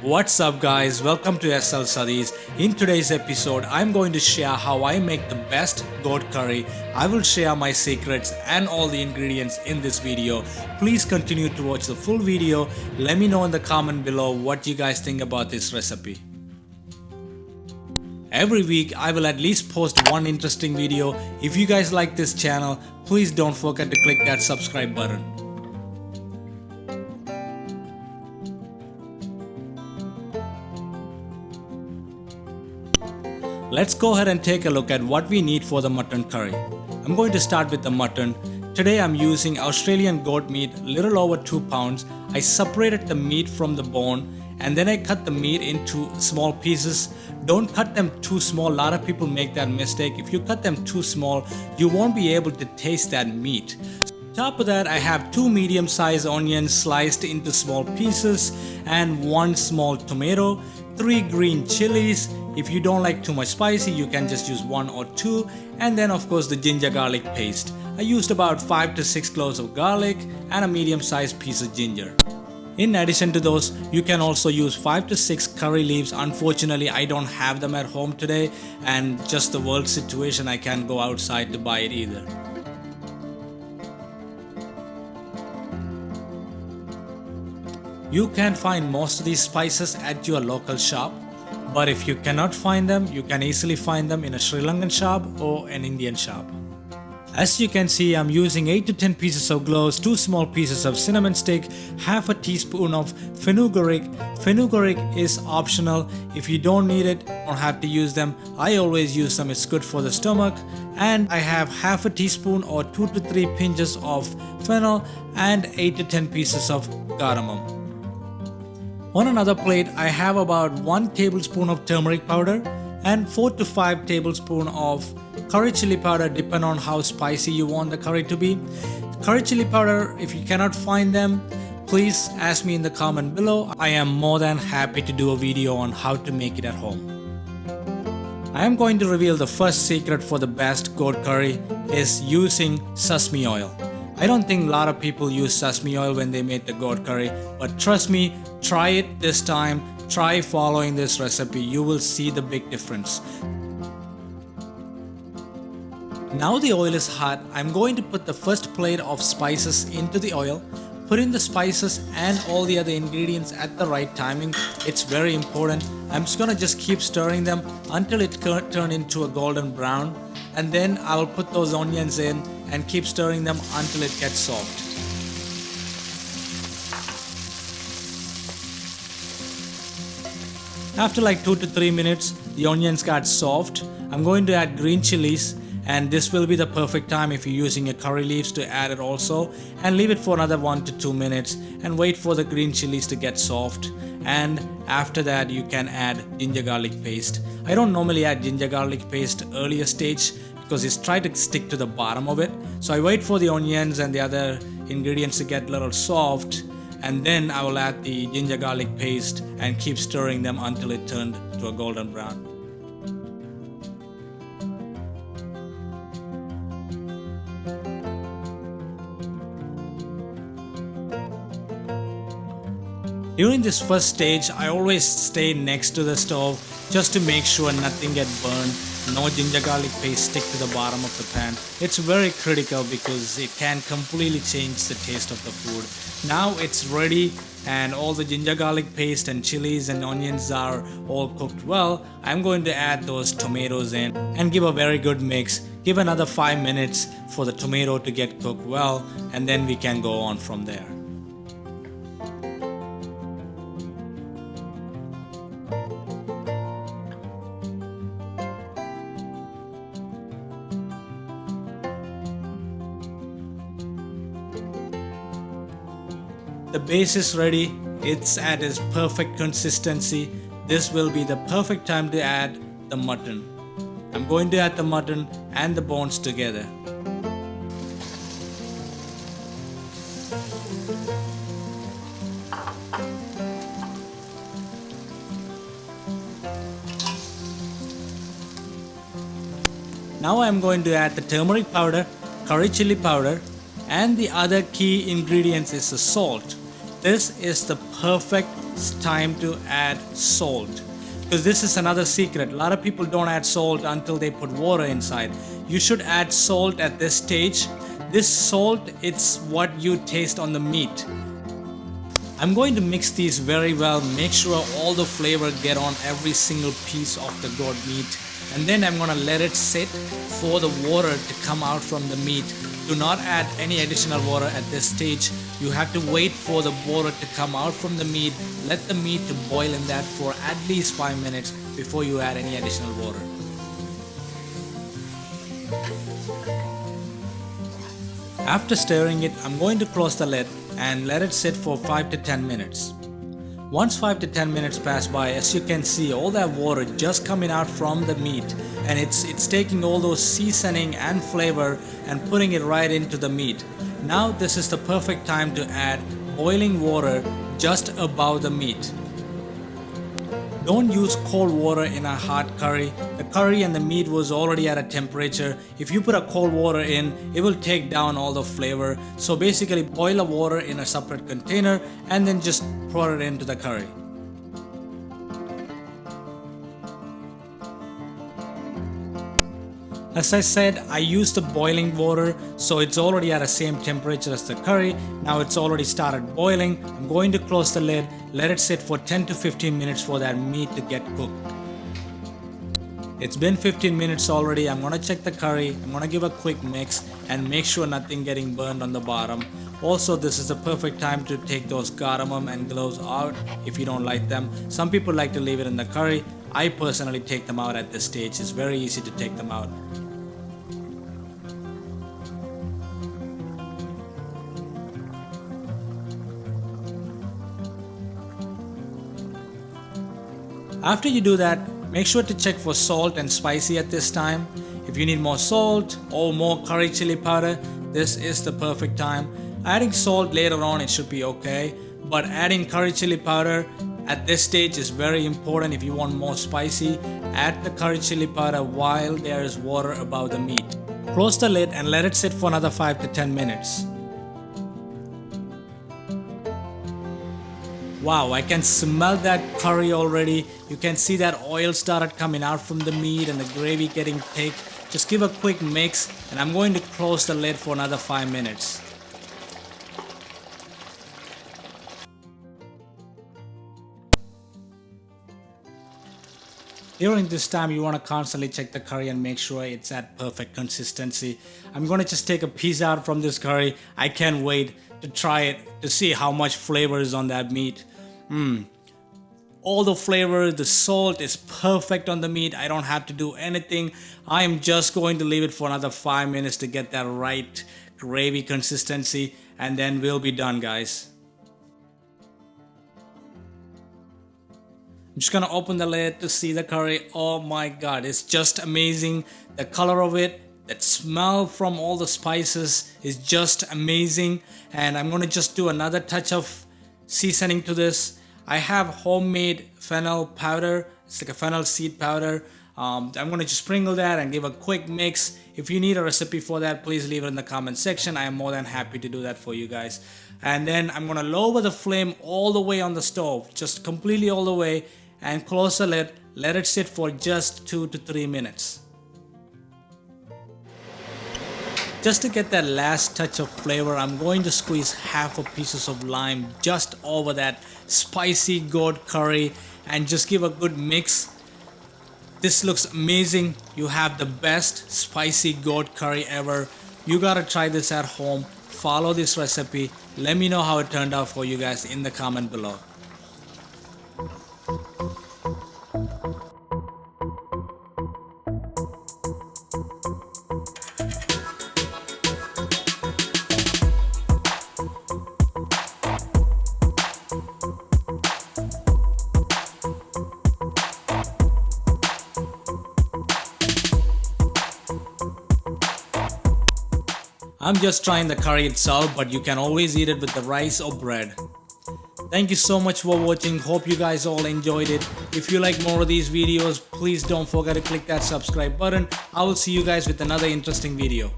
What's up guys, welcome to SL Studies. In today's episode, I'm going to share how I make the best goat curry. I will share my secrets and all the ingredients in this video. Please continue to watch the full video. Let me know in the comment below what you guys think about this recipe. Every week, I will at least post one interesting video. If you guys like this channel, please don't forget to click that subscribe button. Let's go ahead and take a look at what we need for the mutton curry. I'm going to start with the mutton. Today I'm using Australian goat meat, little over 2 pounds. I separated the meat from the bone and then I cut the meat into small pieces. Don't cut them too small. A lot of people make that mistake. If you cut them too small, you won't be able to taste that meat. Top of that, I have 2 medium-sized onions sliced into small pieces and 1 small tomato, 3 green chilies. If you don't like too much spicy, you can just use 1 or 2, and then of course the ginger garlic paste. I used about 5 to 6 cloves of garlic and a medium-sized piece of ginger. In addition to those, you can also use 5 to 6 curry leaves. Unfortunately, I don't have them at home today, and just the world situation, I can't go outside to buy it either. You can find most of these spices at your local shop, but if you cannot find them, you can easily find them in a Sri Lankan shop or an Indian shop. As you can see, I'm using 8 to 10 pieces of cloves, 2 small pieces of cinnamon stick, half a teaspoon of fenugreek. Fenugreek is optional. If you don't need it, you don't have to use them. I always use them, it's good for the stomach. And I have half a teaspoon or 2 to 3 pinches of fennel and 8 to 10 pieces of cardamom. On another plate, I have about 1 tablespoon of turmeric powder and 4 to 5 tablespoons of curry chili powder, depending on how spicy you want the curry to be. Curry chili powder, if you cannot find them, please ask me in the comment below. I am more than happy to do a video on how to make it at home. I am going to reveal the first secret for the best goat curry is using sesame oil. I don't think a lot of people use sesame oil when they make the goat curry, but trust me, try it this time. Try following this recipe. You will see the big difference. Now the oil is hot. I'm going to put the first plate of spices into the oil. Put in the spices and all the other ingredients at the right timing. It's very important. I'm just gonna keep stirring them until it turn into a golden brown, and then I will put those onions in and keep stirring them until it gets soft. After like 2 to 3 minutes, the onions got soft. I'm going to add green chilies, and this will be the perfect time if you're using a curry leaves to add it also, and leave it for another 1 to 2 minutes and wait for the green chilies to get soft. And after that, you can add ginger garlic paste. I don't normally add ginger garlic paste earlier stage because it's trying to stick to the bottom of it. So I wait for the onions and the other ingredients to get a little soft, and then I will add the ginger garlic paste and keep stirring them until it turned to a golden brown. During this first stage, I always stay next to the stove just to make sure nothing gets burned. No ginger garlic paste stick to the bottom of the pan. It's very critical because it can completely change the taste of the food. Now it's ready and all the ginger garlic paste and chilies and onions are all cooked well. I'm going to add those tomatoes in and give a very good mix. Give another 5 minutes for the tomato to get cooked well, and then we can go on from there. The base is ready, it's at its perfect consistency. This will be the perfect time to add the mutton. I'm going to add the mutton and the bones together. Now I'm going to add the turmeric powder, curry chili powder, and the other key ingredients is the salt. This is the perfect it's time to add salt. Because this is another secret. A lot of people don't add salt until they put water inside. You should add salt at this stage. This salt, it's what you taste on the meat. I'm going to mix these very well, make sure all the flavor get on every single piece of the goat meat. And then I'm gonna let it sit for the water to come out from the meat. Do not add any additional water at this stage. You have to wait for the water to come out from the meat. Let the meat to boil in that for at least 5 minutes before you add any additional water. After stirring it, I'm going to close the lid and let it sit for 5 to 10 minutes. Once 5 to 10 minutes pass by, as you can see, all that water just coming out from the meat, and it's taking all those seasoning and flavor and putting it right into the meat. Now this is the perfect time to add boiling water just above the meat. Don't use cold water in a hot curry. The curry and the meat was already at a temperature. If you put a cold water in, it will take down all the flavor. So basically boil the water in a separate container and then just pour it into the curry. As I said, I used the boiling water, so it's already at the same temperature as the curry. Now it's already started boiling. I'm going to close the lid, let it sit for 10 to 15 minutes for that meat to get cooked. It's been 15 minutes already. I'm gonna check the curry. I'm gonna give a quick mix and make sure nothing getting burned on the bottom. Also, this is the perfect time to take those cardamom and cloves out if you don't like them. Some people like to leave it in the curry. I personally take them out at this stage. It's very easy to take them out. After you do that, make sure to check for salt and spicy at this time. If you need more salt or more curry chili powder, this is the perfect time. Adding salt later on, it should be okay, but adding curry chili powder at this stage is very important. If you want more spicy, add the curry chili powder while there is water above the meat. Close the lid and let it sit for another 5 to 10 minutes. Wow, I can smell that curry already. You can see that oil started coming out from the meat and the gravy getting thick. Just give a quick mix and I'm going to close the lid for another 5 minutes. During this time, you want to constantly check the curry and make sure it's at perfect consistency. I'm going to just take a piece out from this curry. I can't wait to try it to see how much flavor is on that meat. All the flavor, the salt is perfect on the meat. I don't have to do anything. I am just going to leave it for another 5 minutes to get that right gravy consistency, and then we'll be done, guys. I'm just gonna open the lid to see the curry. Oh my god, it's just amazing. The color of it, that smell from all the spices is just amazing. And I'm gonna just do another touch of seasoning to this. I have homemade fennel powder. It's like a fennel seed powder. I'm gonna just sprinkle that and give a quick mix. If you need a recipe for that, please leave it in the comment section. I am more than happy to do that for you guys. And then I'm gonna lower the flame all the way on the stove, just completely all the way, and close the lid. Let it sit for just 2 to 3 minutes. Just to get that last touch of flavor, I'm going to squeeze half a pieces of lime just over that spicy goat curry and just give a good mix. This looks amazing. You have the best spicy goat curry ever. You gotta try this at home. Follow this recipe. Let me know how it turned out for you guys in the comment below. I'm just trying the curry itself, but you can always eat it with the rice or bread. Thank you so much for watching. Hope you guys all enjoyed it. If you like more of these videos, please don't forget to click that subscribe button. I will see you guys with another interesting video.